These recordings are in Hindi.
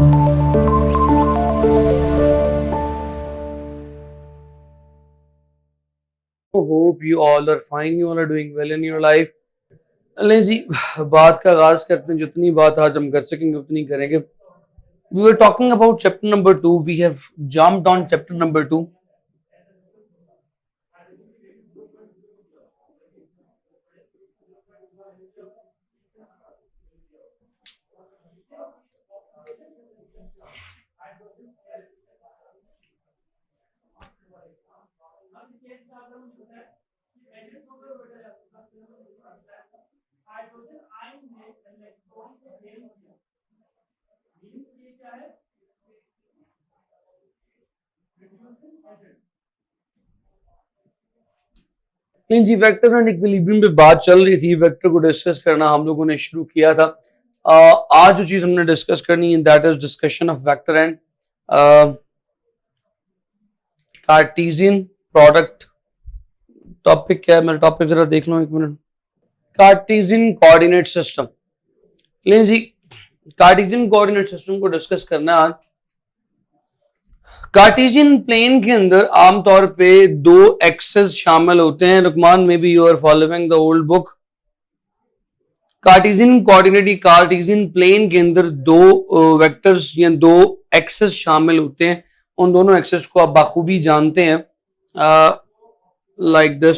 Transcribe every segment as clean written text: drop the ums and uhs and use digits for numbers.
Hope you all are fine. You all are doing well in your life. लें जी, बात का आगाज करते हैं. जितनी बात आज हम कर सकेंगे उतनी करेंगे. We were talking about chapter number 2. We have jumped on chapter number 2. नहीं जी, वेक्टर एंड इक्विलिब्रियम पे बात चल रही थी. वेक्टर को डिस्कस करना हम लोगों ने शुरू किया था. आज जो चीज हमने डिस्कस करनी है that is discussion of vector and Cartesian product. Topic क्या है? मेरा टॉपिक जरा देख लो एक मिनट. Cartesian coordinate system. लें जी, कार्टेशियन कोऑर्डिनेट सिस्टम को डिस्कस करना है आज. कार्टेशियन प्लेन के अंदर आमतौर पे दो एक्सेस शामिल होते हैं. रुकमान में भी you are following the old book. Cartesian coordinate Cartesian plane के अंदर दो वेक्टर्स या दो एक्सेस शामिल होते हैं. उन दोनों एक्सेस को आप बाखूबी जानते हैं. Like this.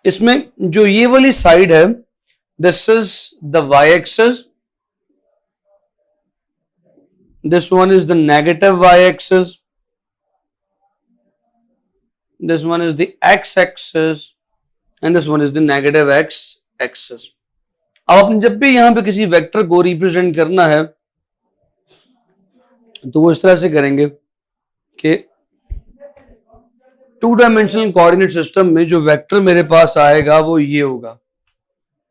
इसमें जो ये वाली साइड है this is the Y axis. This one is the negative Y axis. This one is the X axis and this one is the negative X axis. अब आपने जब भी यहां पे किसी वेक्टर को रिप्रेजेंट करना है तो वो इस तरह से करेंगे कि टू डायमेंशनल कोऑर्डिनेट सिस्टम में जो वेक्टर मेरे पास आएगा वो ये होगा.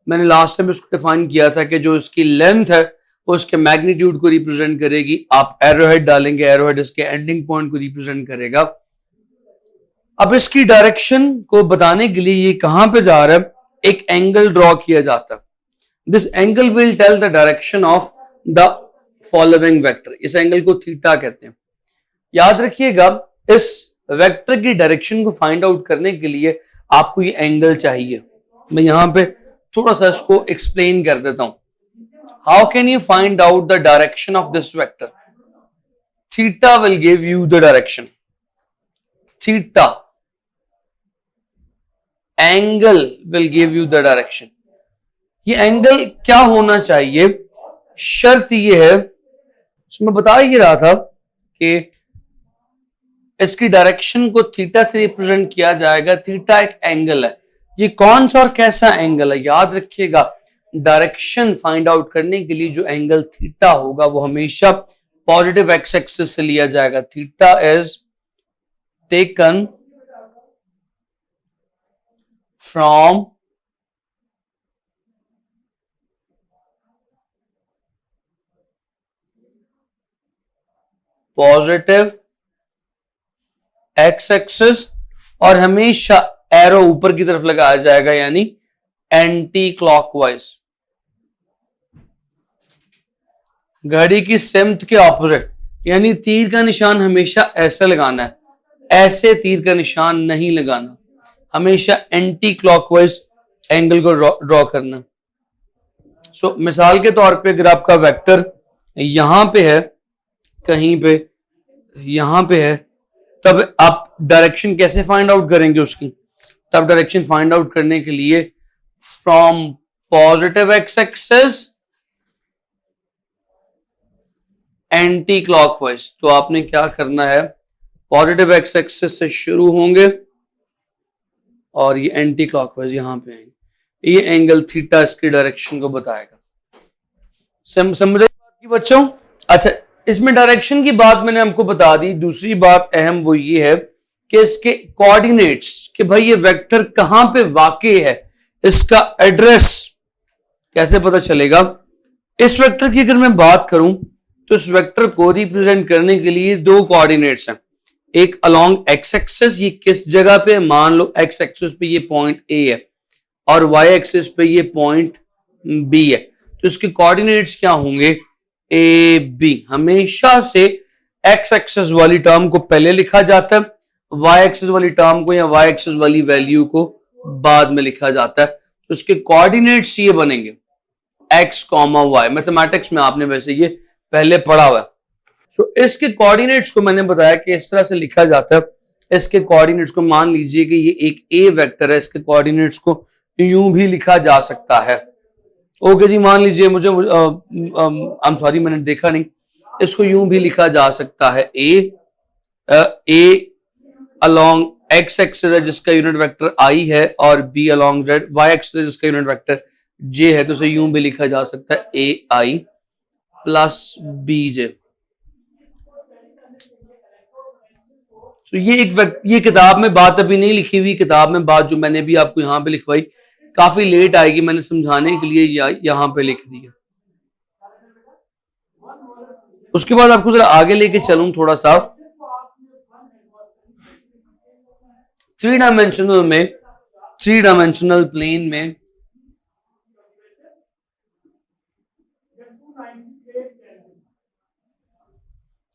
मैंने लास्ट टाइम इसको डिफाइन किया था कि जो इसकी लेंथ है वो उसके मैग्नीट्यूड को रिप्रेजेंट करेगी. आप एरोहेड डालेंगे, एरोहेड इसके एंडिंग पॉइंट को रिप्रेजेंट करेगा. अब इसकी डायरेक्शन को बताने के लिए ये कहां पे जा रहा है, एक एंगल ड्रॉ किया जाता है. This angle will tell the direction of the following vector. इस एंगल को थीटा कहते हैं. याद रखिएगा, इस वेक्टर की डायरेक्शन को फाइंड आउट करने के लिए आपको ये एंगल चाहिए. मैं यहां पे थोड़ा सा इसको एक्सप्लेन कर देता हूं. How can you find out the direction of this vector? Theta will give you the direction. Theta angle will give you the direction. ये एंगल क्या होना चाहिए? शर्त ये है, मैं बता ही रहा था कि इसकी डायरेक्शन को थीटा से रिप्रेजेंट किया जाएगा. थीटा एक एंगल है. ये कौन सा और कैसा एंगल है? याद रखिएगा, डायरेक्शन फाइंड आउट करने के लिए जो एंगल थीटा होगा वो हमेशा पॉजिटिव एक्स एक्सिस से लिया जाएगा. Theta is taken from positive x axis और हमेशा एरो ऊपर की तरफ लगाया जाएगा, यानी एंटी क्लॉकवाइज. घड़ी की सेमत के ऑपोजिट, यानी तीर का निशान हमेशा ऐसे लगाना है, ऐसे तीर का निशान नहीं लगाना. हमेशा एंटी क्लॉकवाइज एंगल को ड्रॉ करना. सो मिसाल के तौर पे अगर आपका वेक्टर यहां पे है, कहीं पे यहां पे है, तब आप डायरेक्शन कैसे फाइंड आउट करेंगे उसकी? तब डायरेक्शन फाइंड आउट करने के लिए from positive x axis anti clockwise. तो आपने क्या करना है, पॉजिटिव एक्स एक्सिस से शुरू होंगे और ये एंटी क्लॉकवाइज यहां पे आएंगे. ये एंगल थीटा इसकी डायरेक्शन को बताएगा. समझ आई बात की बच्चों? अच्छा, इसमें डायरेक्शन की बात मैंने हमको बता दी. दूसरी बात अहम वो ये है कि इसके कोऑर्डिनेट्स, कि भाई ये वेक्टर कहां पे वाक़ई है, इसका एड्रेस कैसे पता चलेगा. इस वेक्टर की अगर मैं बात करूं तो इस वेक्टर को रिप्रेजेंट करने के लिए दो कोऑर्डिनेट्स हैं, एक अलोंग एक्स एक्सिस, ये किस जगह पे, मान लो एक्स एक्सिस पे ये पॉइंट ए है और वाई एक्सिस पे ये पॉइंट बी है, तो इसके कोऑर्डिनेट्स क्या होंगे, ए बी। हमेशा से एक्स एक्सिस वाली टर्म को पहले लिखा जाता है, वाई एक्सिस वाली टर्म को या वाई एक्सिस वाली वैल्यू को बाद में लिखा जाता है। तो इसके कोऑर्डिनेट्स ये बनेंगे एक्स कॉमा वाई। मैथमेटिक्स में आपने वैसे ये पहले पढ़ा हुआ है। सो इसके कोऑर्डिनेट्स को मैंने बताया कि इस तरह से लिखा जाता है। इसके कोऑर्डिनेट्स को मान लीजिए कि ये एक ए वेक्टर है, इसके कोऑर्डिनेट्स को यूं भी लिखा जा सकता है। ओके जी, मान लीजिए मुझे आई एम सॉरी मैंने देखा नहीं, इसको यूं भी लिखा जा सकता है ए अलोंग एक्स एक्सिस है जिसका यूनिट वेक्टर आई है और B along Z Y axis है जिसका यूनिट वेक्टर जे है, तो उसे यूं भी लिखा जा सकता है ए आई प्लस बी जे। तो ये किताब में बात अभी नहीं लिखी हुई, किताब में बात जो मैंने भी आपको यहाँ पे लिखवाई काफी लेट आएगी, मैंने समझाने के लिए यहाँ पे लिख दी है। उसके बाद आपको जरा आगे लेके चलूं थोड़ा सा, थ्री डायमेंशनल प्लेन में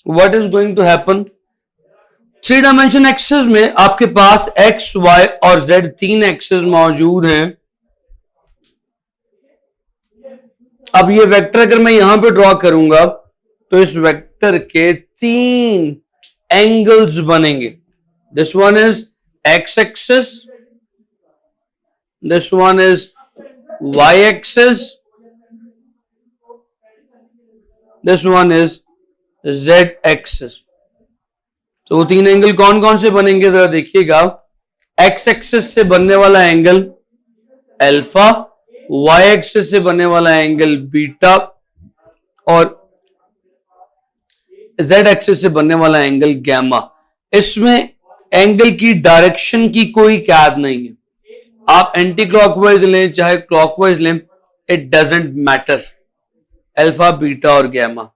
what is going to happen. Three dimension axis में आपके पास एक्स वाई और जेड तीन एक्सिस मौजूद हैं। अब ये वेक्टर अगर मैं यहां पे ड्रॉ करूंगा तो इस वेक्टर के तीन एंगल्स बनेंगे। This one is X axis, this one is Y axis, this one is Z axis. तो तीन एंगल कौन कौन से बनेंगे जरा देखिएगा। एक्स एक्सिस से बनने वाला एंगल अल्फा, वाई एक्सिस से बनने वाला एंगल बीटा और जेड एक्सिस से बनने वाला एंगल गैमा। इसमें एंगल की डायरेक्शन की कोई कैद नहीं है, आप एंटी क्लॉकवाइज लें चाहे क्लॉकवाइज लें, it doesn't matter. Alpha beta और गैमा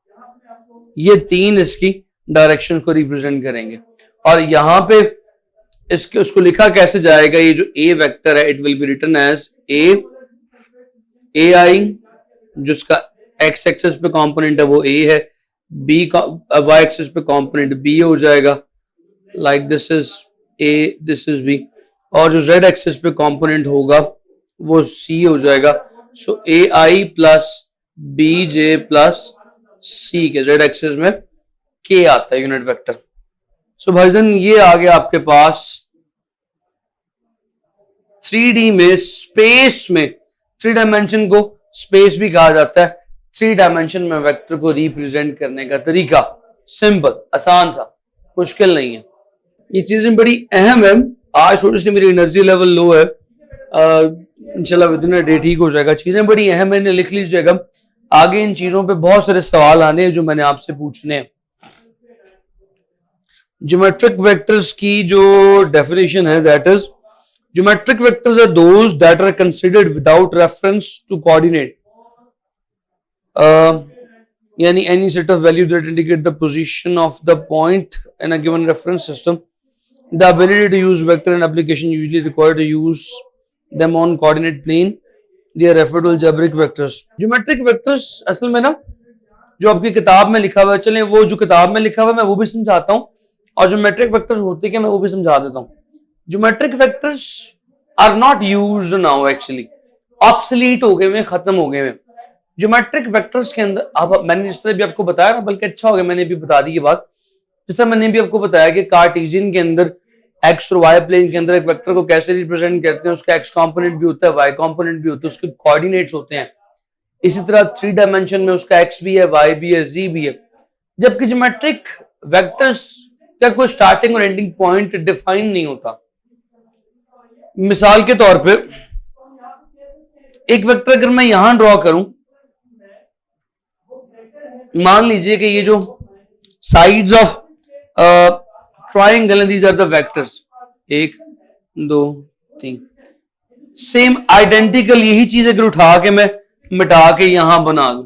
ये तीन इसकी डायरेक्शन को रिप्रेजेंट करेंगे। और यहां पे इसके उसको लिखा कैसे जाएगा, ये जो ए वेक्टर है it will be written as A I, जिसका एक्स एक्सिस पे कंपोनेंट है वो ए है, बी का वाई एक्सिस पे कंपोनेंट बी हो जाएगा, like this is A, this is B, और जो जेड एक्सिस पे कंपोनेंट होगा वो सी हो जाएगा। सो ए आई प्लस बी जे प्लस सी के जेड एक्सिस में के आता है यूनिट वेक्टर। सो भाईजान ये आ गया आपके पास 3D में, स्पेस में। थ्री डायमेंशन को स्पेस भी कहा जाता है। थ्री डायमेंशन में वेक्टर को रिप्रेजेंट करने का तरीका सिंपल, आसान सा, मुश्किल नहीं है। ये चीजें बड़ी अहम है। आज थोड़ी सी मेरी एनर्जी लेवल लो है, इंशाल्लाह विद इन अ डे ठीक हो जाएगा। चीजें बड़ी अहम है, लिख लीजिएगा। आगे इन चीजों पे बहुत सारे सवाल आने हैं जो मैंने आपसे पूछने हैं। ज्योमेट्रिक वेक्टर्स की जो डेफिनेशन है that is geometric vectors are those that are considered without reference to coordinate, यानी any set of values that indicate the position of the point in a given reference system. The ability to use vector and application usually required to use them on coordinate plane, they are referred to algebraic vectors. Geometric vectors असल में ना जो आपकी किताब में लिखा हुआ है, चलें वो जो किताब में लिखा हुआ है मैं वो भी समझाता हूं, और ज्योमेट्रिक वेक्टर्स होते क्या मैं वो भी समझा देता हूं। Geometric vectors are not used now, actually obsolete हो गए, खत्म हो गए। ज्योमेट्रिक वेक्टर्स के अंदर अब मैंने जिस तरह भी आपको बताया ना, बल्कि अच्छा हो गया मैंने भी बता दी ये बात, जिस तरह मैंने भी आपको बताया कि कार्टेशियन के अंदर एक्स और वाई प्लेन के अंदर एक वेक्टर को कैसे रिप्रेजेंट करते हैं, उसका एक्स कंपोनेंट भी होता है, वाई कंपोनेंट भी होता है, उसके कोऑर्डिनेट्स होते हैं। इसी तरह थ्री डायमेंशन में उसका एक्स भी है, वाई भी है, जी भी है। जबकि ज्योमेट्रिक वेक्टर्स का कोई स्टार्टिंग और एंडिंग पॉइंट डिफाइन नहीं होता। मिसाल के तौर पे एक वेक्टर अगर मैं यहां ड्रॉ करूं, मान लीजिए कि ये जो sides of triangle, these are the vectors, 1 2 3, same identical यही चीज अगर उठा के मैं मिटा के यहां बना दूं,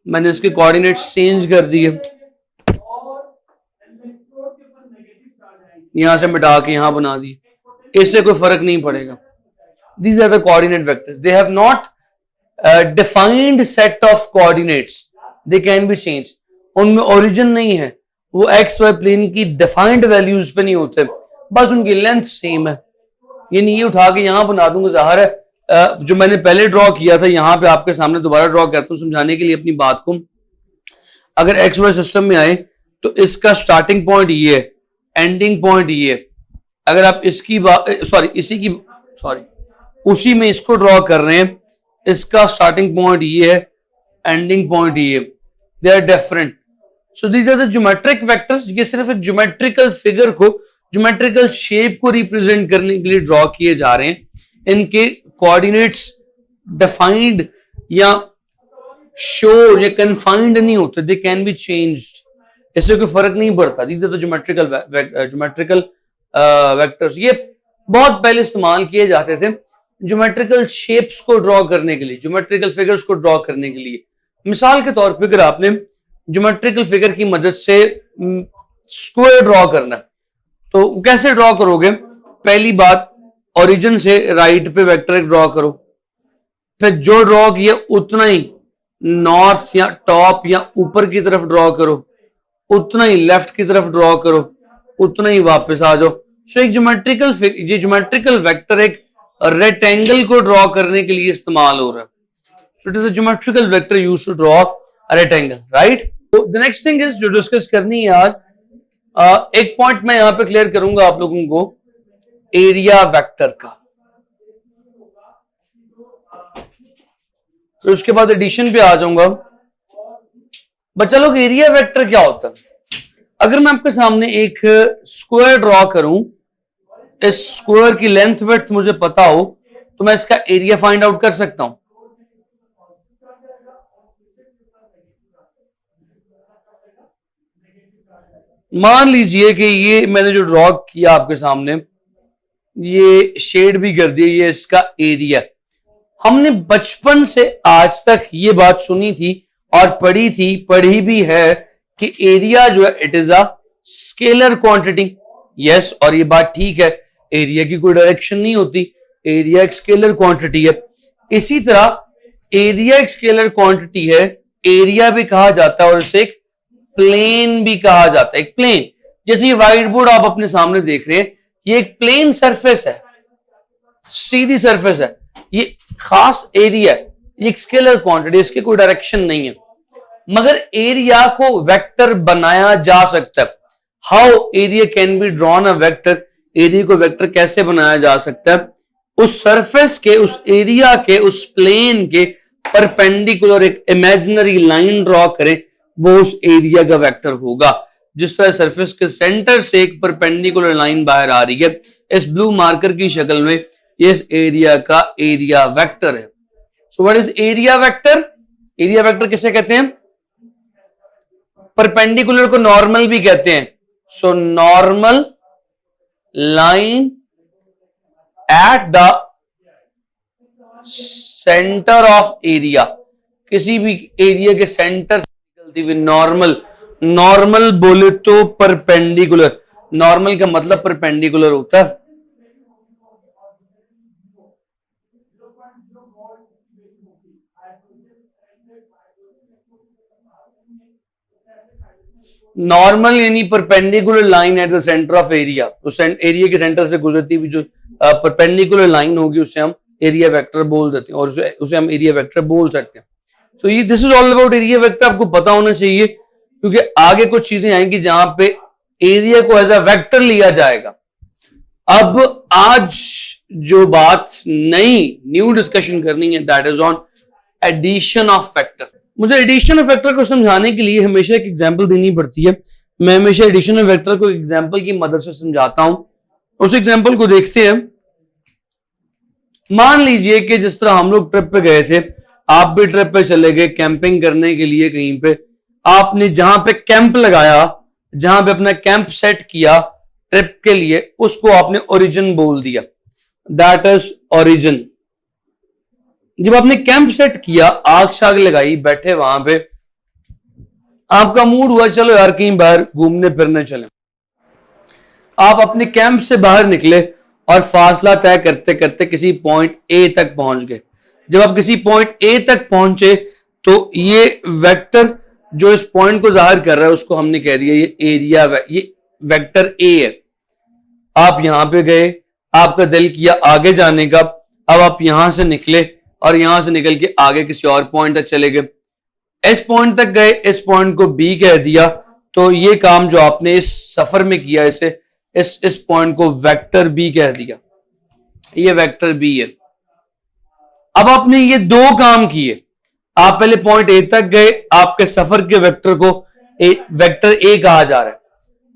मैंने इसके कोऑर्डिनेट्स चेंज कर दिए, यहां से मिटा के यहां बना दिए, इससे कोई फर्क नहीं पड़ेगा। These are the coordinate vectors. They have not defined set of coordinates. They can be changed. उनमें ओरिजिन नहीं है, वो एक्स वाई प्लेन की डिफाइंड वैल्यूज पे नहीं होते, बस उनकी लेंथ सेम है। यानी ये उठा के यहां बना दूंगा, जाहिर है जो मैंने पहले ड्रॉ किया था यहां पे आपके सामने दोबारा ड्रॉ करता हूं समझाने के लिए अपनी बात को। अगर एक्स वाई सिस्टम में आए तो इसका स्टार्टिंग पॉइंट ये है, एंडिंग पॉइंट ये है। अगर आप इसकी बात उसी में इसको ड्रॉ कर रहे हैं, इसका स्टार्टिंग पॉइंट ये है, एंडिंग पॉइंट ये, they are different. So these are the geometric vectors. ये सिर्फ एक ज्योमेट्रिकल फिगर को, ज्योमेट्रिकल शेप को रिप्रेजेंट करने के लिए ड्रॉ किए जा रहे हैं। इनके कोऑर्डिनेट्स डिफाइंड या शोर या कन्फाइंड नहीं होते, दे कैन बी चेंज्ड। इससे कोई फर्क नहीं पड़ता। These are the geometrical vectors. ये बहुत पहले इस्तेमाल किए जाते थे ज्योमेट्रिकल शेप्स को ड्रॉ करने के लिए, ज्योमेट्रिकल फिगर्स को ड्रॉ करने के लिए। मिसाल के तौर पे अगर आपने ज्योमेट्रिकल फिगर की मदद से स्क्वायर ड्रॉ करना है तो कैसे ड्रॉ करोगे? पहली बात, ओरिजिन से राइट पे वेक्टर एक ड्रॉ करो, फिर जो ड्रॉ किया उतना ही नॉर्थ या टॉप या ऊपर की तरफ ड्रॉ करो, उतना ही लेफ्ट की तरफ ड्रॉ करो, उतना ही वापस आ जाओ। सो एक ज्योमेट्रिकल वेक्टर एक रेक्टेंगल को ड्रॉ करने के लिए इस्तेमाल हो रहा है। So it is a geometrical vector used to draw a rectangle, right? तो द नेक्स्ट थिंग इज जो डिस्कस करनी है आज, एक पॉइंट मैं यहां पे क्लियर करूंगा आप लोगों को, एरिया वेक्टर का। तो उसके बाद एडिशन पे आ जाऊंगा। बच्चा लोग, एरिया वेक्टर क्या होता है? अगर मैं आपके सामने एक स्क्वायर ड्रॉ करूं, इस स्क्वायर की लेंथ विड्थ मुझे पता हो तो मैं इसका एरिया फाइंड आउट कर सकता हूं। मान लीजिए कि ये मैंने जो ड्रॉ किया आपके सामने, ये शेड भी कर दिया, ये इसका एरिया। हमने बचपन से आज तक ये बात सुनी थी और पढ़ी भी है कि एरिया जो है it is a scalar quantity. Yes, और ये बात ठीक है, एरिया की कोई डायरेक्शन नहीं होती, एरिया एक स्केलर क्वांटिटी है। इसी तरह एरिया एक स्केलर क्वांटिटी है, एरिया भी कहा जाता है और इसे एक प्लेन भी कहा जाता है। एक प्लेन, जैसे ये व्हाइट बोर्ड आप अपने सामने देख रहे हैं, ये एक प्लेन सरफेस है, सीधी सरफेस है, ये खास एरिया है, ये एक स्केलर क्वांटिटी, इसकी कोई डायरेक्शन नहीं है। मगर एरिया को वेक्टर बनाया जा सकता है। How area can be drawn a vector? Area को वेक्टर कैसे बनाया जा सकता है? उस सरफेस के, उस एरिया के, उस प्लेन के परपेंडिकुलर एक इमेजिनरी लाइन ड्रॉ करें, वो उस एरिया का वेक्टर होगा। जिस तरह सरफेस के सेंटर से एक परपेंडिकुलर लाइन बाहर आ रही है इस ब्लू मार्कर की शक्ल में, ये इस एरिया का एरिया वेक्टर है। So what is area vector? Area vector किसे कहते हैं? परपेंडिकुलर को नॉर्मल भी कहते हैं। So normal line at the centre of area, किसी भी एरिया के सेंटर से निकलती हुई नॉर्मल। नॉर्मल बोले तो परपेंडिकुलर, नॉर्मल का मतलब परपेंडिकुलर होता है। नॉर्मल यानी perpendicular line at the centre of area, उस एरिया के सेंटर से गुजरती हुई जो परपेंडिकुलर लाइन होगी उसे हम एरिया वेक्टर बोल देते हैं और उसे हम एरिया वेक्टर बोल सकते हैं। तो ये this is all about area vector. आपको पता होना चाहिए क्योंकि आगे कुछ चीजें आएंगी जहां पे एरिया को एज अ वेक्टर लिया जाएगा। अब आज जो बात न्यू डिस्कशन करनी है, that is on addition of vector. मुझे एडिशन ऑफ वेक्टर को समझाने के लिए हमेशा एक एग्जांपल देनी पड़ती है। मैं हमेशा एडिशन ऑफ वेक्टर को एग्जांपल की मदद से समझाता हूं। उस एग्जांपल को देखते हैं। मान लीजिए कि जिस तरह हम लोग ट्रिप पे गए थे, आप भी ट्रिप पे चले गए कैंपिंग करने के लिए कहीं पे। आपने जहां पे कैंप लगाया, जहां पे अपना कैंप सेट किया ट्रिप के लिए, उसको आपने ओरिजिन बोल दिया, दैट इज ओरिजिन। जब आपने कैंप सेट किया, आग शाग लगाई, बैठे वहां पे, आपका मूड हुआ चलो यार कहीं बाहर घूमने फिरने चले, आप अपने कैंप से बाहर निकले और फासला तय करते करते किसी पॉइंट ए तक पहुंच गए। जब आप किसी पॉइंट ए तक पहुंचे तो ये वेक्टर जो इस पॉइंट को जाहिर कर रहा है उसको हमने कह दिया ये एरिया, ये वेक्टर ए है। आप यहां पे गए, आपका दिल किया आगे जाने का, अब आप यहां से निकले और यहां से निकल के आगे किसी और पॉइंट तक चले गए, इस पॉइंट तक गए, इस पॉइंट को बी कह दिया, तो ये काम जो आपने इस सफर में किया इसे इस पॉइंट को वेक्टर बी कह दिया, ये वेक्टर बी है। अब आपने ये दो काम किए, आप पहले पॉइंट ए तक गए, आपके सफर के वेक्टर को वेक्टर ए कहा जा रहा है।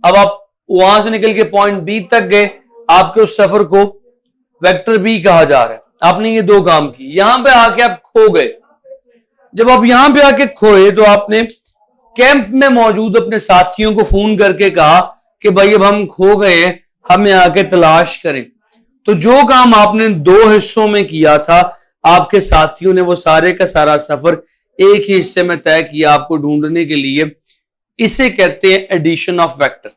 अब आप वहां से निकल के पॉइंट बी तक गए, आपके उस सफर को वेक्टर बी कहा जा रहा है। आपने ये दो काम किए, यहां पे आके आप खो गए। जब आप यहां पे आके खोए तो आपने कैंप में मौजूद अपने साथियों को फोन करके कहा कि भाई अब हम खो गए हैं, हमें आके तलाश करें। तो जो काम आपने दो हिस्सों में किया था, आपके साथियों ने वो सारे का सारा सफर एक ही हिस्से में तय किया आपको ढूंढने के लिए। इसे कहते हैं एडिशन ऑफ वेक्टर,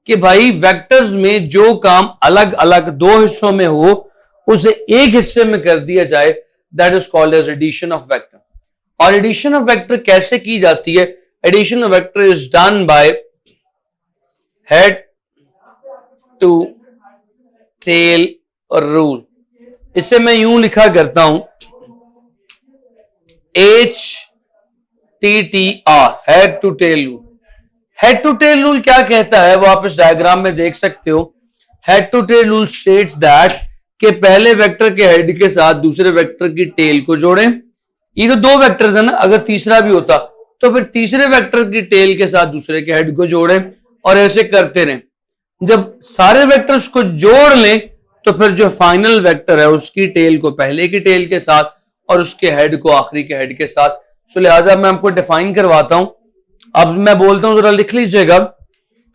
कि भाई वेक्टर्स में जो काम अलग अलग दो हिस्सों में हो उसे एक हिस्से में कर दिया जाए, that is called as addition of vector. और एडिशन ऑफ वेक्टर कैसे की जाती है? Addition of vector is done by head to tail rule. इसे मैं यूं लिखा करता हूं HTTR, head to tail rule. Head to tail rule क्या कहता है वो आप इस डायग्राम में देख सकते हो। Head to tail rule states that कि पहले वेक्टर के हेड के साथ दूसरे वेक्टर की टेल को जोड़ें। ये तो दो वेक्टर थे ना, अगर तीसरा भी होता तो फिर तीसरे वेक्टर की टेल के साथ दूसरे के हेड को जोड़ें और ऐसे करते रहें। जब सारे वेक्टर्स को जोड़ लें तो फिर जो फाइनल वेक्टर है उसकी टेल को पहले की टेल के साथ और उसके हेड को आखिरी के हेड के साथ। सो लिहाजा मैं आपको डिफाइन करवाता हूं। अब मैं बोलता हूं, जरा लिख लीजिएगा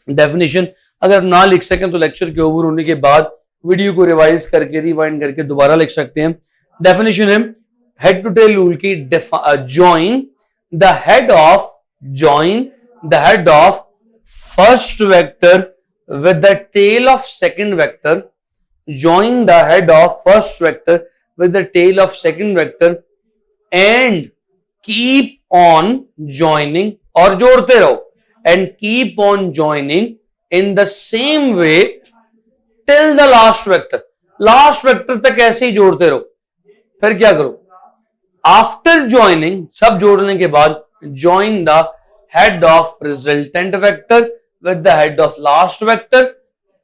डेफिनेशन। अगर ना लिख सकें तो लेक्चर के ओवर होने के बाद वीडियो को रिवाइज करके रिवाइंड करके दोबारा लिख सकते हैं। डेफिनेशन है हेड टू टेल रूल की, join the head of first vector with the tail of second vector, join the head of first vector with the tail of second vector and keep on joining, और जोड़ते रहो, and keep on joining in the same way till the last vector। last vector तक ऐसे ही जोड़ते रहो। फिर क्या करो? after joining, सब जोड़ने के बाद join the head of resultant vector with the head of last vector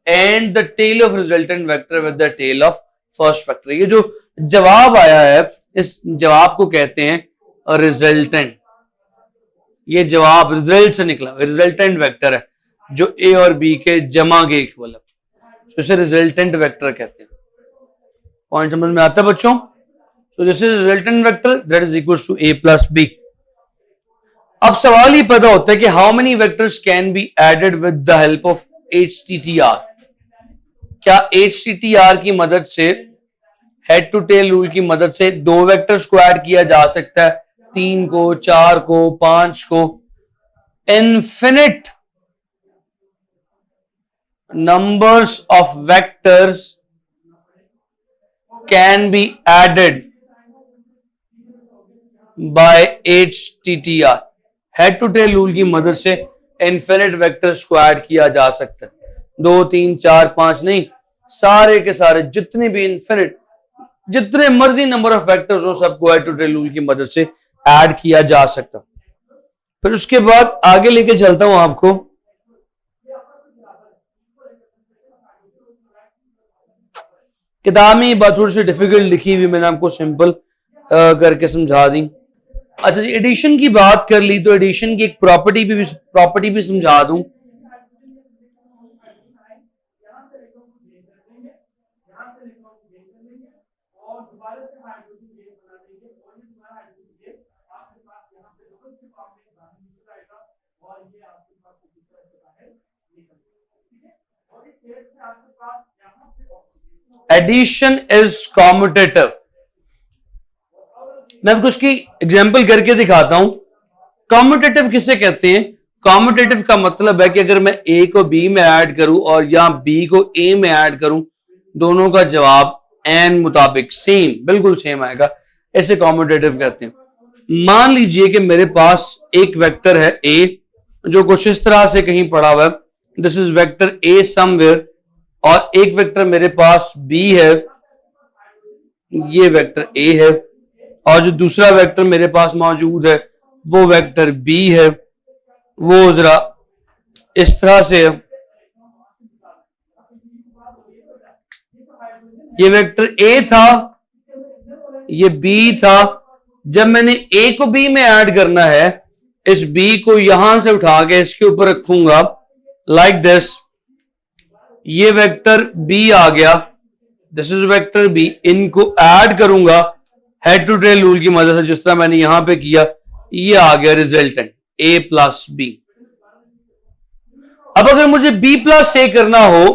and the tail of resultant vector with the tail of first vector। ये जो जवाब आया है इस जवाब को कहते हैं रिजल्टेंट। ये जवाब रिजल्ट से निकला, रिजल्टेंट वेक्टर है जो ए और बी के जमा के इक्वल है, तो इसे रिजल्टेंट वेक्टर कहते हैं। पॉइंट समझ में आता है बच्चों? So this is resultant vector that is equal to A plus B. अब सवाल ही पैदा होता है कि how many vectors can be added with the help of HTTR। क्या HTTR की मदद से, हेड टू टेल रूल की मदद से दो वेक्टर्स को ऐड किया जा सकता है? 3 को, 4 को, 5 को। Infinite numbers of vectors can be added by HTTR। Head to tail rule की मदद से इन्फिनिट वेक्टर्स को ऐड किया जा सकता है। 2, 3, 4, 5 नहीं, सारे के सारे जितने भी इन्फिनिट, जितने मर्जी नंबर ऑफ वेक्टर्स हो सबको हेड टू टेल रूल की मदद से ऐड किया जा सकता। फिर उसके बाद आगे लेके चलता हूं आपको। किताब में ये बात थोड़ी सी डिफिकल्ट लिखी हुई, मैंने आपको सिंपल करके समझा दी। अच्छा जी, एडिशन की बात कर ली तो एडिशन की एक प्रॉपर्टी भी समझा दूं। Addition is commutative. मैं आपको उसकी एग्जाम्पल करके दिखाता हूं। कॉम्यूटेटिव किसे कहते हैं? कॉम्यूटेटिव का मतलब है कि अगर मैं ए को बी में ऐड करूं और या बी को ए में ऐड करूं, दोनों का जवाब एन मुताबिक सेम, बिल्कुल सेम आएगा, ऐसे कॉम्यूटेटिव कहते हैं। मान लीजिए कि मेरे पास एक वेक्टर है ए जो कुछ इस तरह से कहीं पड़ा हुआ है, this is vector A somewhere, और एक वेक्टर मेरे पास बी है, ये वेक्टर ए है, और जो दूसरा वेक्टर मेरे पास मौजूद है वो वेक्टर बी है, वो जरा इस तरह से है। ये वेक्टर ए था, ये बी था। जब मैंने ए को बी में ऐड करना है, इस बी को यहां से उठा के इसके ऊपर रखूंगा लाइक दिस, ये वेक्टर बी आ गया, दिस इज वेक्टर बी, इनको ऐड करूंगा हेड टू टेल रूल की मदद से, जिस तरह मैंने यहां पे किया, ये आ गया रिजल्टेंट ए प्लस बी। अब अगर मुझे बी प्लस ए करना हो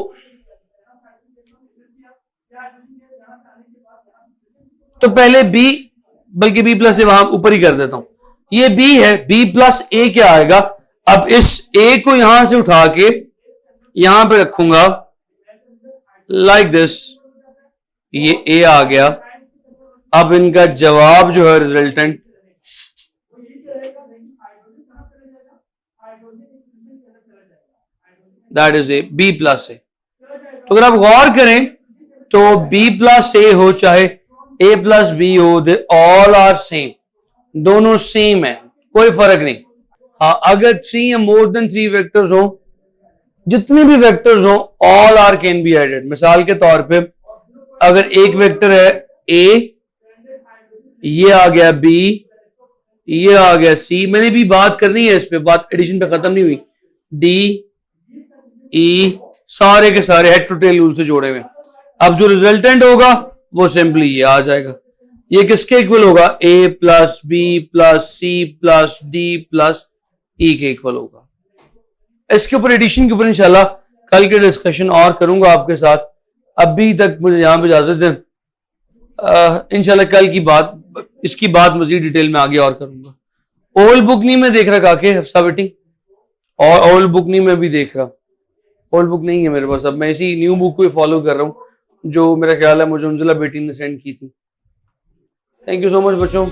तो पहले बी, बल्कि बी प्लस ए वहां ऊपर ही कर देता हूं, ये बी है, बी प्लस ए क्या आएगा, अब इस ए को यहां से उठा के यहां पे रखूंगा लाइक दिस, ये ए आ गया। अब इनका जवाब जो है resultant that is A, B plus A. तो अगर आप गौर करें तो बी प्लस ए हो चाहे ए प्लस बी हो, दे ऑल आर सेम, दोनों सेम है, कोई फर्क नहीं। हाँ, अगर 3 या मोर देन 3 वेक्टर्स हो, जितने भी वेक्टर्स हो, all are can be added. मिसाल के तौर पे अगर एक वेक्टर है ए, ये आ गया बी, ये आ गया सी, मैंने भी बात करनी है इस पे, बात एडिशन पे खत्म नहीं हुई, डी ई सारे के सारे हेड टू टेल रूल से जोड़े हुए। अब जो रिजल्टेंट होगा वो सिंपली ये आ जाएगा, ये किसके इक्वल होगा, A plus B plus C plus D plus E के इक्वल होगा। इसके ऊपर एडिशन के ऊपर इंशाल्लाह कल के डिस्कशन और करूंगा आपके साथ। अभी तक मुझे यहां पे इजाजत है, इंशाल्लाह कल की बात, इसकी बात मजीद डिटेल में आगे और करूंगा। ओल्ड बुक नहीं मैं देख रहा काके हफ्सा बेटी, और ओल्ड बुक नहीं मैं भी देख रहा, ओल्ड बुक नहीं है मेरे पास, अब मैं इसी न्यू बुक को ही फॉलो कर रहा हूँ जो मेरा ख्याल है मुझे उंजुला बेटी ने सेंड की थी। थैंक यू सो मच बच्चों।